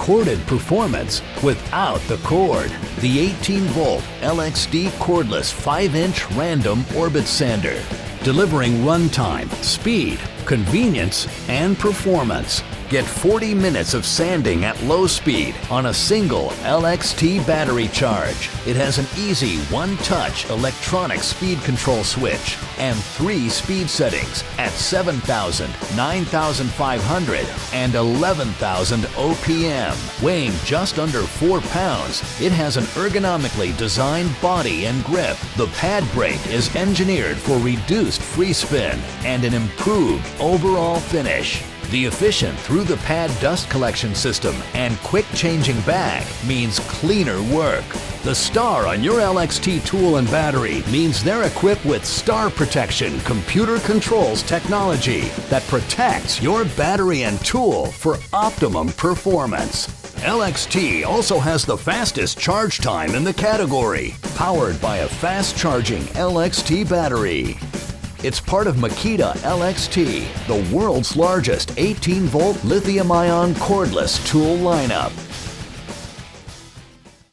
corded performance without the cord. The 18-volt LXT cordless 5-inch random orbit sander, delivering runtime, speed, convenience, and performance. Get 40 minutes of sanding at low speed on a single LXT battery charge. It has an easy one-touch electronic speed control switch and 3 speed settings at 7,000, 9,500, and 11,000 OPM. Weighing just under 4 pounds, it has an ergonomically designed body and grip. The pad brake is engineered for reduced free spin and an improved overall finish. The efficient through-the-pad dust collection system and quick changing bag means cleaner work. The star on your LXT tool and battery means they're equipped with Star Protection computer controls technology that protects your battery and tool for optimum performance. LXT also has the fastest charge time in the category, powered by a fast-charging LXT battery. It's part of MAKITA LXT, the world's largest 18-volt lithium-ion cordless tool lineup.